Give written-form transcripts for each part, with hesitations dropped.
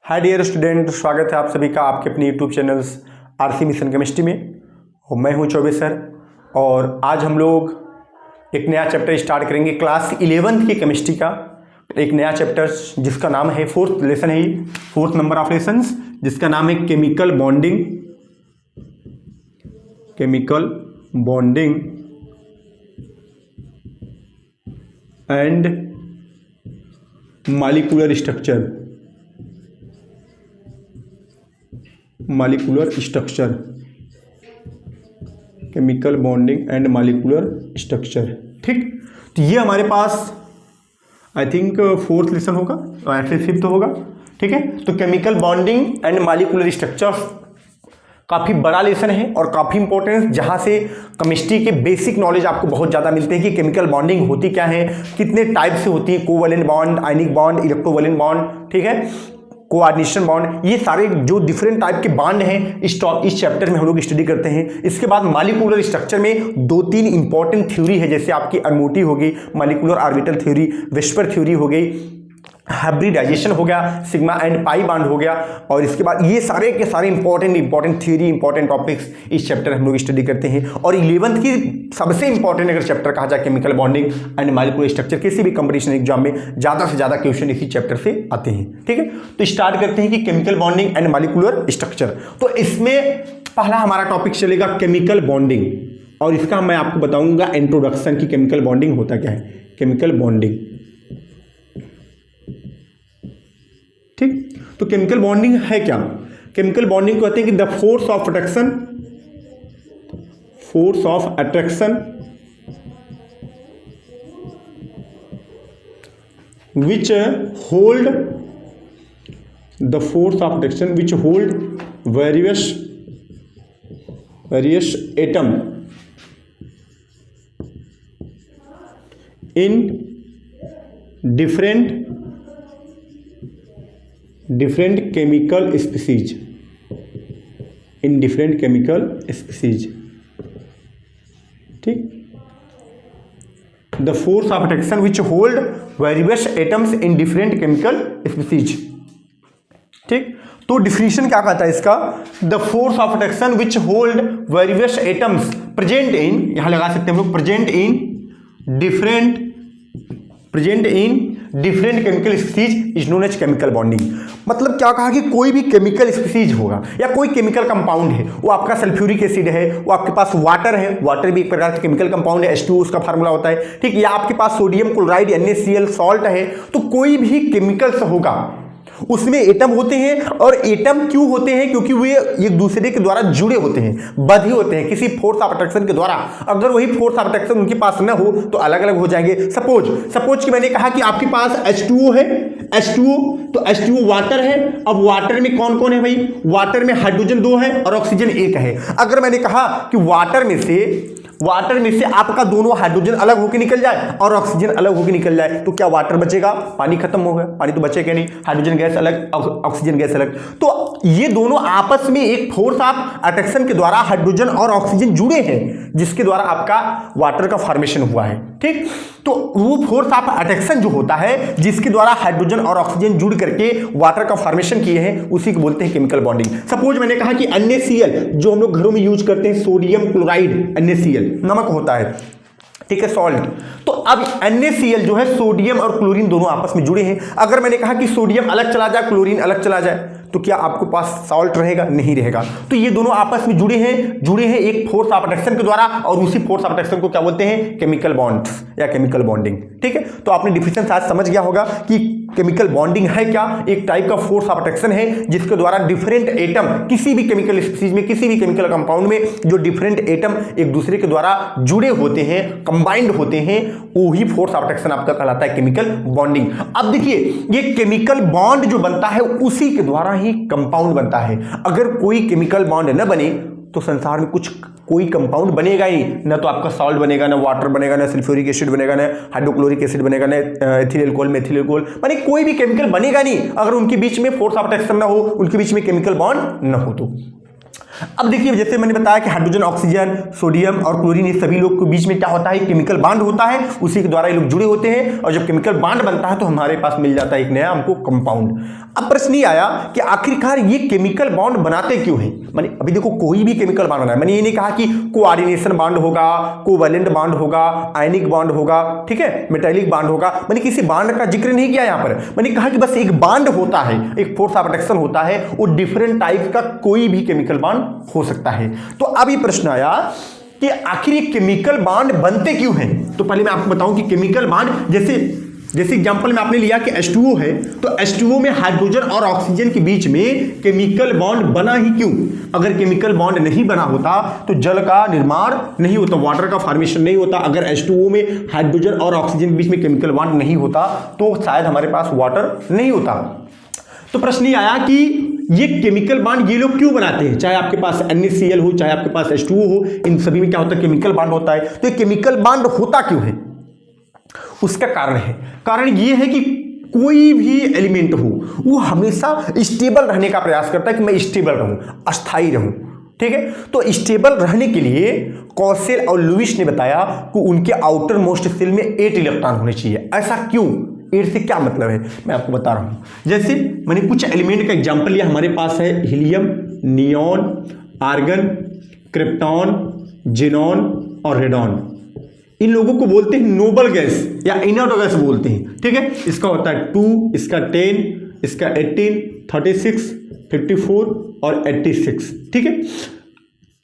Hi dear student, स्वागत है आप सभी का आपके अपने YouTube channels RC mission chemistry में। और मैं हूं चौबे सर और आज हम लोग एक नया चैप्टर स्टार्ट करेंगे क्लास 11th की केमिस्ट्री का। एक नया चैप्टर जिसका नाम है फोर्थ लेसन है, ये 4th नंबर ऑफ लेसन्स, जिसका नाम है chemical bonding and molecular structure, chemical bonding and molecular structure. ठीक, तो ये हमारे पास आई थिंक 4th लेसन होगा और ऐसे 5th होगा। ठीक है, तो chemical bonding and molecular structure काफ़ी बड़ा लेसन है और काफ़ी इंपॉर्टेंट, जहाँ से केमिस्ट्री के बेसिक नॉलेज आपको बहुत ज़्यादा मिलते हैं कि केमिकल बॉन्डिंग होती क्या है, कितने टाइप से होती है, covalent bond, ionic bond, electrovalent bond, ठीक है, कोऑर्डिनेशन बॉन्ड, ये सारे जो डिफरेंट टाइप के बॉन्ड हैं इस चैप्टर में हम लोग स्टडी करते हैं। इसके बाद मॉलिक्यूलर स्ट्रक्चर में 2-3 इंपॉर्टेंट थ्योरी है, जैसे आपकी अनमोटी हो गई, molecular orbital theory, VSEPR theory हो गई, हाइब्रिडाइजेशन हो गया, सिग्मा एंड पाई बॉन्ड हो गया। और इसके बाद ये सारे के सारे इंपॉर्टेंट थ्योरी, इंपॉर्टेंट टॉपिक्स इस चैप्टर हम लोग स्टडी करते हैं। और 11th की सबसे इंपॉर्टेंट अगर चैप्टर कहा जाए chemical bonding and molecular structure, किसी भी कंपटीशन एग्जाम में ज़्यादा से ज़्यादा क्वेश्चन इसी चैप्टर से आते हैं। ठीक है, तो स्टार्ट करते हैं कि chemical bonding and molecular structure. तो इसमें पहला हमारा टॉपिक चलेगा केमिकल बॉन्डिंग, और इसका मैं आपको बताऊंगा इंट्रोडक्शन की केमिकल बॉन्डिंग होता क्या है। केमिकल बॉन्डिंग, ठीक, तो केमिकल बॉन्डिंग है क्या? केमिकल बॉन्डिंग कहते हैं कि the force of attraction which hold various atom in different chemical species, ठीक, the force of attraction which hold various atoms in different chemical species। ठीक, तो डिफिनीशन क्या कहता है इसका? The force of attraction which hold various atoms present in, यहां लगा सकते हैं हम लोग, present in different chemical species is known as chemical bonding. मतलब क्या कहा कि कोई भी केमिकल स्पीसीज होगा या कोई केमिकल कंपाउंड है, वो आपका सल्फ्यूरिक एसिड है, वो आपके पास वाटर है, वाटर भी एक प्रकार का केमिकल कंपाउंड है, H2O उसका फार्मूला होता है, ठीक, या आपके पास सोडियम क्लोराइड NaCl सॉल्ट है। तो कोई भी केमिकल्स होगा उसमें एटम होते हैं, और एटम क्यों होते हैं? क्योंकि वे एक दूसरे के द्वारा जुड़े होते हैं, बंधे होते हैं किसी फोर्स ऑफ अट्रैक्शन के द्वारा। अगर वही फोर्स ऑफ अट्रैक्शन उनके पास न हो तो अलग अलग हो जाएंगे। सपोज कि मैंने कहा कि आपके पास H2O है, तो H2O वाटर है। अब वाटर में कौन कौन है भाई? वाटर में हाइड्रोजन 2 है और ऑक्सीजन 1 है। अगर मैंने कहा कि वाटर में से आपका दोनों हाइड्रोजन अलग होकर निकल जाए और ऑक्सीजन अलग होकर निकल जाए, तो क्या वाटर बचेगा? पानी खत्म हो गया, पानी तो बचेगा नहीं, हाइड्रोजन गैस अलग, ऑक्सीजन गैस अलग। तो ये दोनों आपस में एक फोर्स ऑफ अट्रैक्शन के द्वारा हाइड्रोजन और ऑक्सीजन जुड़े हैं, जिसके द्वारा आपका वाटर का फॉर्मेशन हुआ है। ठीक, तो वो फोर्स ऑफ अट्रैक्शन जो होता है जिसके द्वारा हाइड्रोजन और ऑक्सीजन जुड़ करके वाटर का फॉर्मेशन किए हैं, उसी को बोलते हैं केमिकल बॉन्डिंग। सपोज मैंने कहा कि NaCl जो हम लोग घरों में यूज करते हैं, सोडियम क्लोराइड NaCl नमक होता है, ठीक है, सॉल्ट। तो अब NaCl जो है सोडियम और क्लोरीन दोनों आपस में जुड़े हैं। अगर मैंने कहा कि सोडियम अलग चला जाए, क्लोरीन अलग चला जाए, तो क्या आपके पास सॉल्ट रहेगा? नहीं रहेगा। तो ये दोनों आपस में जुड़े हैं एक फोर्स ऑफ अट्रैक्शन के द्वारा, और उसी फोर्स ऑफ अट्रैक्शन को क्या बोलते हैं? केमिकल बॉन्ड्स या केमिकल बॉन्डिंग। ठीक है, तो आपने डिफिनेशन आज समझ गया होगा कि केमिकल बॉन्डिंग है क्या। एक टाइप का फोर्स ऑफ अट्रैक्शन है जिसके द्वारा डिफरेंट एटम किसी भी केमिकल स्पीसीज में, किसी भी केमिकल कंपाउंड में जो डिफरेंट एटम एक दूसरे के द्वारा जुड़े होते हैं, कंबाइंड होते हैं, वही फोर्स ऑफ अट्रैक्शन आपका कहलाता है केमिकल बॉन्डिंग। अब देखिए, ये केमिकल बॉन्ड जो बनता है उसी के द्वारा ही कंपाउंड बनता है। अगर कोई केमिकल बॉन्ड न बने तो संसार में कोई कंपाउंड बनेगा ही ना। तो आपका सॉल्ट बनेगा, ना वाटर बनेगा, ना सल्फ्यूरिक एसिड बनेगा, ना हाइड्रोक्लोरिक एसिड बनेगा, ना एथिल अल्कोहल, मेथिल अल्कोहल, माने कोई भी केमिकल बनेगा नहीं अगर उनके बीच में फोर्स ऑफ अट्रैक्शन ना हो, उनके बीच में केमिकल बॉन्ड न हो। तो अब देखिए जैसे मैंने बताया कि हाइड्रोजन, ऑक्सीजन, सोडियम और क्लोरीन, ये सभी लोग के बीच में क्या होता है, केमिकल बॉन्ड होता है, उसी के द्वारा ये लोग जुड़े होते हैं और जब केमिकल बॉन्ड बनता है तो हमारे पास मिल जाता है एक नया हमको कंपाउंड। अब प्रश्न ये आया कि आखिरकार ये केमिकल बॉन्ड बनाते क्यों हैं। माने अभी देखो कोई भी केमिकल बॉन्ड बना है, मैंने ये नहीं कहा कि कोऑर्डिनेशन बॉन्ड होगा, कोवैलेंट बॉन्ड होगा, आयनिक बॉन्ड होगा, ठीक है, मेटालिक बॉन्ड होगा, मैंने किसी बॉन्ड का जिक्र नहीं किया यहां पर। मैंने कहा कि बस एक बॉन्ड होता है, एक फोर्स ऑफ अट्रैक्शन होता है, वो डिफरेंट टाइप का कोई भी केमिकल बॉन्ड हो सकता है। तो अब ये प्रश्न आया कि आखिर ये केमिकल बॉन्ड बनते क्यों हैं। तो पहले मैं आपको बताऊं कि केमिकल बॉन्ड जैसे एग्जांपल में आपने लिया कि H2O है, तो H2O में हाइड्रोजन और ऑक्सीजन के बीच में केमिकल बॉन्ड बना ही क्यों। अगर केमिकल बॉन्ड नहीं बना होता तो जल का निर्माण नहीं होता, वाटर का फॉर्मेशन नहीं होता। अगर H2O में हाइड्रोजन और ऑक्सीजन के बीच में केमिकल बॉन्ड नहीं होता तो शायद हमारे पास वाटर नहीं होता। तो प्रश्न ये आया कि ये केमिकल बॉन्ड ये लोग क्यों बनाते हैं, चाहे आपके पास NaCl हो, चाहे आपके पास H2O हो, इन सभी में क्या होता है, केमिकल बॉन्ड होता है। तो ये केमिकल बॉन्ड होता क्यों है, उसका कारण ये है कि कोई भी एलिमेंट हो वो हमेशा स्टेबल रहने का प्रयास करता है कि मैं स्टेबल रहूं, अस्थाई रहूं, ठीक है। तो स्टेबल रहने के लिए कौशल और लुईस ने बताया कि उनके आउटर मोस्ट शेल में 8 इलेक्ट्रॉन होने चाहिए। ऐसा क्यों, 8 से क्या मतलब है, मैं आपको बता रहा हूं। जैसे मैंने कुछ एलिमेंट का एग्जांपल लिया, हमारे पास है helium, neon, argon, krypton, xenon और रेडॉन। इन लोगों को बोलते हैं नोबल गैस या इनर्ट गैस बोलते हैं, ठीक है। इसका होता है 2, इसका 10, इसका 18, 36, 54 और 86, ठीक है।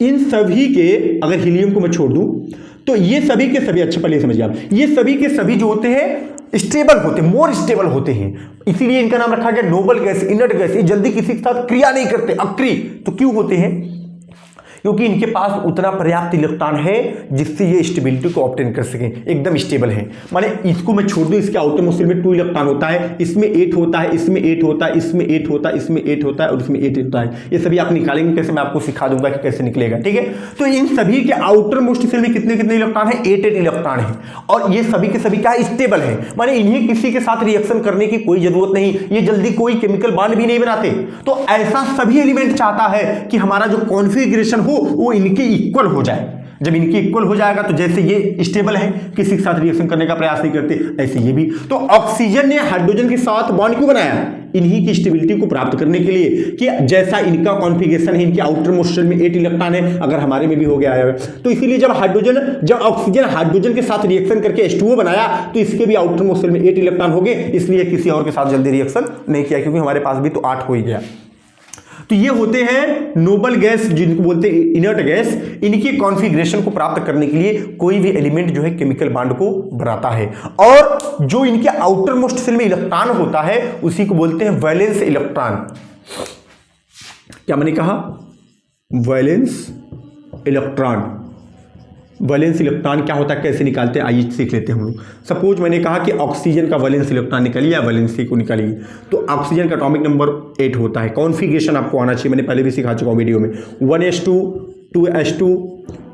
इन सभी के, अगर हीलियम को मैं छोड़ दूं तो ये सभी के सभी, अच्छा पहले समझिए आप, ये सभी के सभी जो होते हैं स्टेबल होते हैं, मोर स्टेबल होते हैं, इसीलिए इनका नाम रखा गया नोबल गैस, इनर्ट गैस। ये जल्दी किसी के साथ क्रिया नहीं करते, अक्रिय। तो क्यों होते हैं, क्योंकि इनके पास उतना पर्याप्त इलेक्ट्रॉन है जिससे ये स्टेबिलिटी को ऑब्टेन कर सकें, एकदम स्टेबल है। माने इसको मैं छोड़ दूं, इसके आउटर मोस्ट शेल में 2 इलेक्ट्रॉन होता है, इसमें 8 होता है, इसमें 8 होता है, इसमें 8 होता है, इसमें 8 होता है और इसमें 8 होता है। ये सभी आप निकालेंगे कैसे, मैं आपको सिखा दूंगा कि कैसे निकलेगा, ठीक है। तो इन सभी के आउटर मोस्ट शेल में कितने कितने इलेक्ट्रॉन है, 8 इलेक्ट्रॉन है और ये सभी के सभी क्या स्टेबल है। माने इन्हें किसी के साथ रिएक्शन करने की कोई जरूरत नहीं, ये जल्दी कोई केमिकल बॉन्ड भी नहीं बनाते। तो ऐसा सभी एलिमेंट चाहता है कि हमारा जो कॉन्फ़िगरेशन हो वो इनके इक्वल हो जाए। जब इनकी इक्वल हो जाएगा तो जैसे ये स्टेबल है, किसी के साथ रिएक्शन करने का प्रयास नहीं करते, ऐसे ये भी। तो ऑक्सीजन ने हाइड्रोजन के साथ बॉन्ड क्यों बनाया, इन्हीं की स्टेबिलिटी को प्राप्त करने के लिए कि जैसा इनका कॉन्फ़िगरेशन है, इनके आउटर मोस्ट शेल में 8 इलेक्ट्रॉन है, अगर हमारे में भी हो गया है तो इसीलिए जब ऑक्सीजन हाइड्रोजन के साथ रिएक्शन करके H2O बनाया तो इसके भी आउटर मोस्ट शेल में 8 इलेक्ट्रॉन हो गए, इसलिए किसी और के साथ जल्दी रिएक्शन नहीं किया, क्योंकि हमारे पास भी तो 8 हो ही गया। तो ये होते हैं नोबल गैस, जिनको बोलते हैं इनर्ट गैस। इनकी कॉन्फ़िगरेशन को प्राप्त करने के लिए कोई भी एलिमेंट जो है केमिकल बॉन्ड को बनाता है, और जो इनके आउटर मोस्ट शेल में इलेक्ट्रॉन होता है उसी को बोलते हैं वैलेंस इलेक्ट्रॉन। क्या मैंने कहा, वैलेंस इलेक्ट्रॉन। वैलेंस इलेक्ट्रॉन क्या होता है, कैसे निकालते हैं, आइए सीख लेते हैं हम लोग। सपोज मैंने कहा कि ऑक्सीजन का वैलेंस इलेक्ट्रॉन निकालिए या वैलेंसी को निकालिए, तो ऑक्सीजन का एटॉमिक नंबर 8 होता है। कॉन्फ़िगरेशन आपको आना चाहिए, मैंने पहले भी सिखा चुका हूं वीडियो में। 1s2, 2s2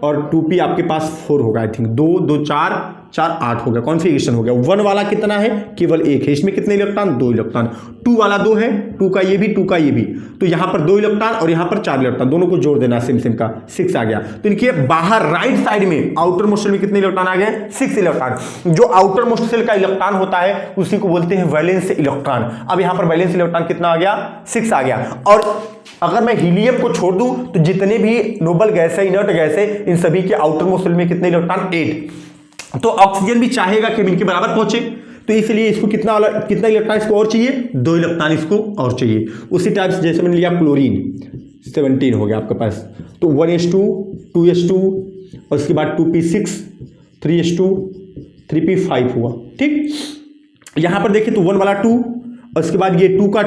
और 2p आपके पास 4 होगा, आई थिंक 2 2 4 4 8 हो गया, कॉन्फ़िगरेशन हो गया। 1 वाला कितना है, केवल 1 है, इसमें कितने इलेक्ट्रॉन, 2 इलेक्ट्रॉन। 2 वाला 2 है, 2 का ये भी, 2 का ये भी, तो यहाँ पर 2 इलेक्ट्रॉन और यहाँ पर 4 इलेक्ट्रॉन, दोनों को जोड़ देना सिम का 6 आ गया। तो इनके बाहर राइट साइड में आउटर मोस्ट शेल में कितने इलेक्ट्रॉन आ गए, 6 इलेक्ट्रॉन। जो आउटर मोस्ट शेल का इलेक्ट्रॉन होता है उसी को बोलते हैं वैलेंस इलेक्ट्रॉन। अब यहाँ पर वैलेंस इलेक्ट्रॉन कितना आ गया, 6 आ गया। और अगर मैं हीलियम को छोड़ दूं तो जितने भी नोबल गैस है, इनर्ट गैस है, इन सभी के आउटर मोस्ट शेल में कितने इलेक्ट्रॉन, 8। तो ऑक्सीजन भी चाहेगा कि इनके बराबर पहुंचे, तो इसलिए इसको कितना इलेक्ट्रॉन इसको और चाहिए, 2 इलेक्ट्रॉन इसको और चाहिए। उसी टाइप से जैसे मैंने लिया क्लोरीन, 17 हो गया आपके पास, तो 1s2, 2s2 और उसके बाद 2p6, 3s2, 3p5 हुआ, ठीक। यहां पर देखिए तो 1 वाला 2 और उसके बाद ये 2 का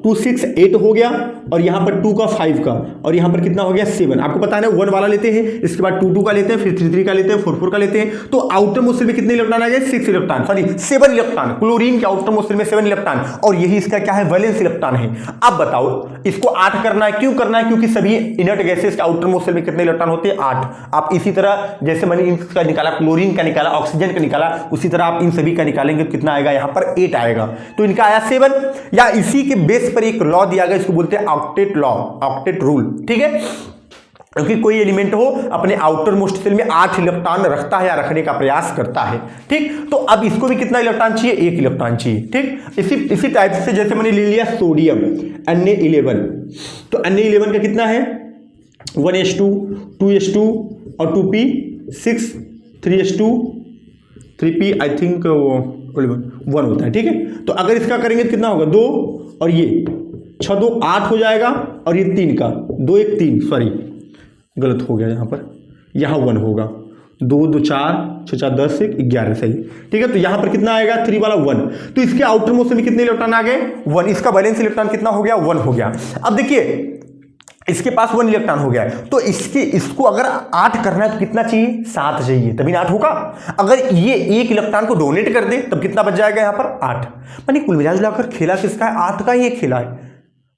2 6 8 हो गया, और यहाँ पर 2 का 5 का, और यहाँ पर कितना हो गया 7। आपको पता है ना, 1 वाला लेते हैं, इसके बाद 2 का लेते हैं, फिर 3 का लेते हैं, 4 का लेते हैं। तो आउटर मोस्ट शेल में कितने इलेक्ट्रॉन आ गए, 6 इलेक्ट्रॉन, सॉरी 7 इलेक्ट्रॉन। क्लोरीन के आउटर मोस्ट शेल में 7 इलेक्ट्रॉन, और यही इसका क्या है, वैलेंस इलेक्ट्रॉन है। अब बताओ इसको 8 करना है, क्यों करना है, क्योंकि सभी इनर्ट गैसेस के आउटर मोस्ट शेल में कितने इलेक्ट्रॉन होते हैं, 8। आप इसी तरह जैसे मैंने इनका निकाला, क्लोरीन का निकाला, ऑक्सीजन का निकाला, उसी तरह आप इन सभी का निकालेंगे, कितना आएगा, यहाँ पर 8 आएगा। तो इनका आया 7, या इसी के बेस पर एक लॉ दिया गया, इसको बोलते हैं ऑक्टेट लॉ, ऑक्टेट रूल, ठीक है। क्योंकि कोई एलिमेंट हो अपने आउटर मोस्ट शेल में 8 इलेक्ट्रॉन रखता है या रखने का प्रयास करता है। ठीक, तो अब इसको भी कितना इलेक्ट्रॉन चाहिए, 1 इलेक्ट्रॉन चाहिए। ठीक, इसी टाइप से जैसे मैंने ले लिया सोडियम Na11, तो Na11 का कितना है 1s2 2s2 और 2p6 3s2 3p I think 1 होता है। ठीक है, तो अगर इसका करेंगे तो कितना होगा 2 और ये 6 2 8 हो जाएगा और ये 3 का 2 1 3, सॉरी गलत हो गया, यहाँ पर यहाँ 1 होगा, 2 2 4 6 4 10 1 11 सही। ठीक है, तो यहाँ पर कितना आएगा 3 वाला 1, तो इसके आउटर मोस्ट में कितने इलेक्ट्रॉन आ गए 1, इसका वैलेंस इलेक्ट्रॉन कितना हो गया 1 हो गया। अब देखिए इसके पास 1 इलेक्ट्रॉन हो गया है, तो इसको अगर 8 करना है तो कितना चाहिए 7 चाहिए, तभी 8 होगा। अगर ये 1 इलेक्ट्रॉन को डोनेट कर दे तब कितना बच जाएगा यहाँ पर 8। मानी कुल मिलाकर खेला किसका है 8 का ही एक खेला है,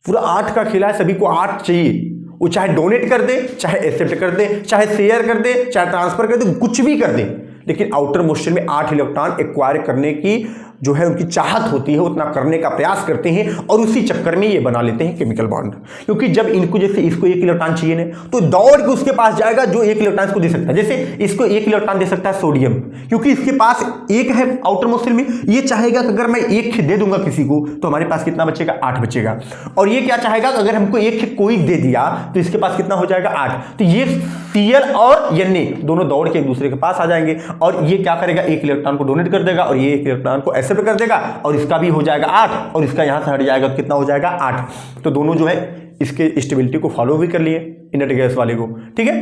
पूरा 8 का खेला है, सभी को 8 चाहिए। वो चाहे डोनेट कर दे, चाहे एक्सेप्ट कर दे, चाहे शेयर कर दे, चाहे ट्रांसफर कर दे, कुछ भी कर दे, लेकिन आउटर मोस्ट शेल में 8 इलेक्ट्रॉन एक्वायर करने की जो है उनकी चाहत होती है, उतना करने का प्रयास करते हैं और उसी चक्कर में ये बना लेते हैं केमिकल बॉन्ड। क्योंकि जब इनको जैसे इसको 1 इलेक्ट्रॉन चाहिए ना, तो दौड़ के उसके पास जाएगा जो 1 इलेक्ट्रॉन इसको दे सकता है। जैसे इसको 1 इलेक्ट्रॉन दे सकता है सोडियम, क्योंकि इसके पास 1 है आउटर मोस्ट शेल में, ये चाहेगा कि अगर मैं 1 दे दूंगा किसी को तो हमारे पास कितना बचेगा 8 बचेगा। और ये क्या चाहेगा कि अगर हमको 1 कोई दे दिया तो इसके पास कितना हो जाएगा 8। तो ये Cl और Na दोनों दौड़ के एक दूसरे के पास आ जाएंगे और ये क्या करेगा 1 इलेक्ट्रॉन को डोनेट कर देगा और ये 1 इलेक्ट्रॉन को एक्सेप्ट कर देगा और इसका भी हो जाएगा 8 और इसका यहां से हट जाएगा तो कितना हो जाएगा 8। तो दोनों जो है इसके स्टेबिलिटी को फॉलो भी कर लिए इनर्ट गैस वाले को। ठीक है,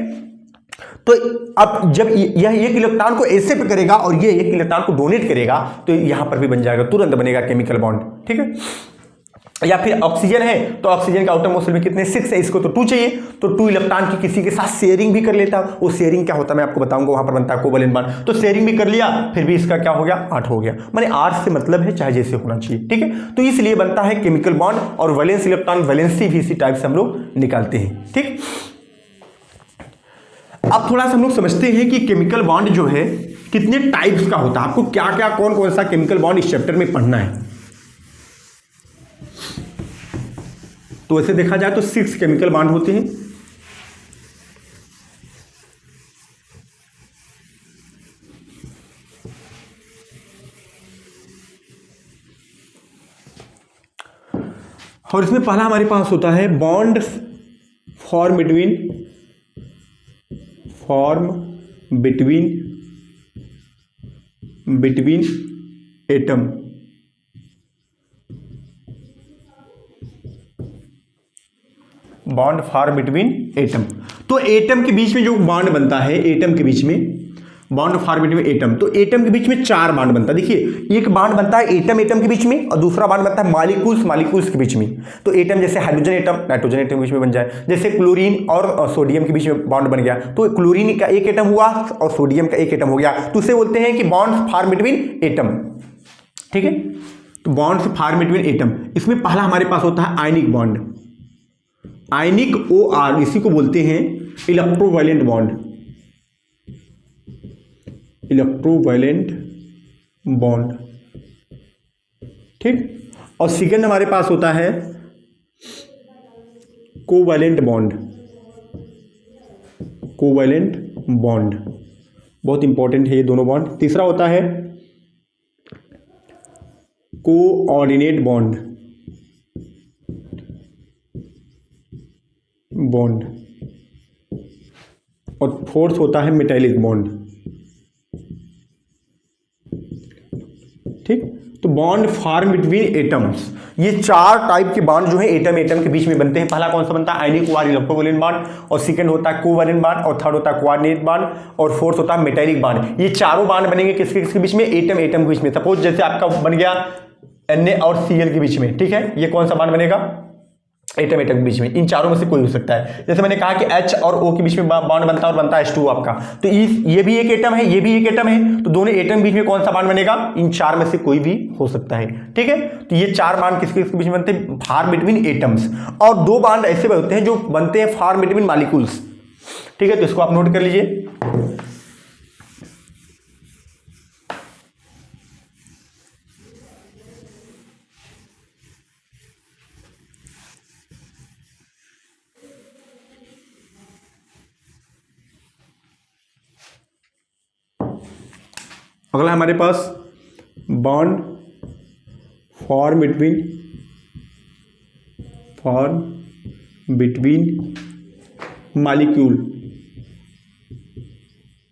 तो अब जब यह 1 इलेक्ट्रॉन को एक्सेप्ट करेगा और ये 1 इलेक्ट्रॉन को डोनेट करेगा तो यहां पर भी बन जाएगा, तुरंत बनेगा केमिकल बॉन्ड। ठीक है, या फिर ऑक्सीजन है तो ऑक्सीजन का आउटर मोस्ट शेल में कितने 6 है, इसको तो 2 चाहिए, तो 2 इलेक्ट्रॉन की किसी के साथ शेयरिंग भी कर लेता है। वो शेयरिंग क्या होता है मैं आपको बताऊंगा, वहां पर बनता है कोवैलेंट बॉन्ड, तो शेयरिंग भी कर लिया, फिर भी इसका क्या हो गया 8 हो गया। माने 8 से मतलब है चाहे जैसे होना चाहिए। ठीक है, तो इसलिए बनता है केमिकल बॉन्ड और वैलेंस इलेक्ट्रॉन वैलेंसी भी इसी टाइप से हम लोग निकालते हैं। ठीक, अब थोड़ा सा हम लोग समझते हैं कि केमिकल बॉन्ड जो है कितने टाइप्स का होता है, आपको क्या क्या कौन कौन सा केमिकल बॉन्ड इस चैप्टर में पढ़ना है। तो वैसे देखा जाए तो 6 केमिकल बॉन्ड होते हैं। और इसमें पहला हमारे पास होता है bond form between atom. Bond form between atom, तो एटम के बीच में जो बॉन्ड बनता है, एटम के बीच में बॉन्ड फॉर्म बिटवीन एटम, तो एटम के बीच में 4 बॉन्ड बनता है। देखिए एक बॉन्ड बनता है एटम के बीच में और दूसरा बॉन्ड बनता है मॉलिक्यूल्स के बीच में। तो एटम जैसे हाइड्रोजन एटम नाइट्रोजन एटम के बीच में बन जाए, जैसे क्लोरीन और सोडियम के बीच में बॉन्ड बन गया, तो क्लोरीन का 1 एटम हुआ और सोडियम का 1 एटम हो गया, तो उसे बोलते हैं कि बॉन्ड फॉर्म बिटवीन एटम। ठीक है, तो बॉन्ड फॉर्म बिटवीन एटम, इसमें पहला हमारे पास होता है आयनिक बॉन्ड, आयनिक OR, इसी को बोलते हैं इलेक्ट्रोवैलेंट बॉन्ड, इलेक्ट्रोवैलेंट बॉन्ड। ठीक, और सेकेंड हमारे पास होता है कोवैलेंट बॉन्ड, कोवैलेंट बॉन्ड बहुत इंपॉर्टेंट है ये दोनों बॉन्ड। तीसरा होता है कोऑर्डिनेट बॉन्ड, और फोर्थ होता है मेटालिक बॉन्ड। ठीक, तो बॉन्ड फॉर्म बिटवीन एटम्स, ये 4 टाइप के बॉन्ड जो है एटम के बीच में बनते हैं। पहला कौन सा बनता है आयनिक OR इलेक्ट्रोवैलेंट बॉन्ड, और सेकंड होता है कोवैलेंट बॉन्ड, और थर्ड होता है कोऑर्डिनेट बॉन्ड, और फोर्थ होता है मेटालिक बॉन्ड। ये चारों बॉन्ड बनेंगे किसके बीच में, एटम के बीच में। सपोज जैसे आपका बन गया Na और Cl के बीच में, ठीक है, ये कौन सा बॉन्ड बनेगा एटम के बीच में, इन चारों में से कोई हो सकता है। जैसे मैंने कहा कि H और O के बीच में बॉन्ड बनता है और बनता है H2O आपका, तो ये भी एक एटम है, ये भी एक एटम है, तो दोनों एटम के बीच में कौन सा बॉन्ड बनेगा, इन 4 में से कोई भी हो सकता है। ठीक है, तो ये 4 बॉन्ड किसके बीच में बनते हैं, फॉर्म बिटवीन एटम्स, और 2 बॉन्ड ऐसे होते हैं जो बनते हैं फॉर्म बिटवीन मॉलिक्यूल्स। ठीक है, तो इसको आप नोट कर लीजिए। अगला हमारे पास बॉन्ड फॉर्म बिटवीन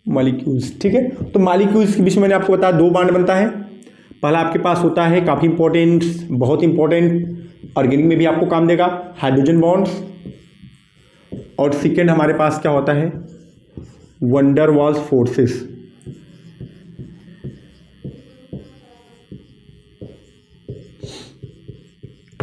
मॉलिक्यूल्स, ठीक है। तो मॉलिक्यूल्स के बीच में मैंने आपको बताया 2 बॉन्ड बनता है। पहला आपके पास होता है काफ़ी इंपॉर्टेंट, बहुत इंपॉर्टेंट, ऑर्गेनिक में भी आपको काम देगा, हाइड्रोजन बॉन्ड्स। और सेकेंड हमारे पास क्या होता है, वैन डर वाल्स फोर्सेस।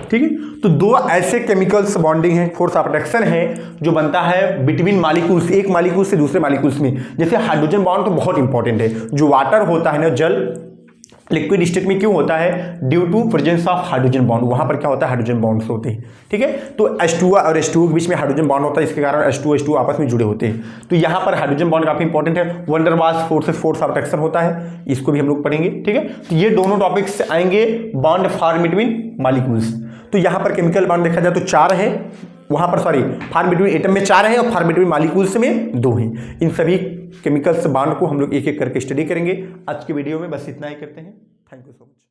ठीक है, तो 2 ऐसे केमिकल्स बॉन्डिंग है, फोर्स ऑफ अट्रैक्शन है जो बनता है बिटवीन मॉलिक्यूल्स, एक मॉलिक्यूल से दूसरे मॉलिक्यूल्स में। जैसे हाइड्रोजन बॉन्ड तो बहुत इंपॉर्टेंट है, जो वाटर होता है ना, जल लिक्विड स्टेट में क्यों होता है, due to presence of hydrogen bond, वहां पर क्या होता है, हाइड्रोजन बॉन्ड्स होते हैं। ठीक है, तो H2 और H2 के बीच में हाइड्रोजन बॉन्ड होता है, इसके कारण H2 आपस में जुड़े होते हैं। तो यहाँ पर हाइड्रोजन बॉन्ड काफी इंपॉर्टेंट है। Van der Waals forces, force of attraction होता है, इसको भी हम लोग पढ़ेंगे। ठीक है, तो ये दोनों टॉपिक्स आएंगे बॉन्ड फॉर्म बिटवीन मॉलिक्यूल्स। तो यहाँ पर केमिकल बॉन्ड देखा जाए तो 4 है, वहां पर सॉरी फॉर्म बिटवीन एटम में 4 है और फॉर्म बिटवीन मॉलिक्यूल्स में 2 हैं। इन सभी केमिकल्स बॉन्ड को हम लोग एक एक करके स्टडी करेंगे। आज की वीडियो में बस इतना ही करते हैं। Thank you so much.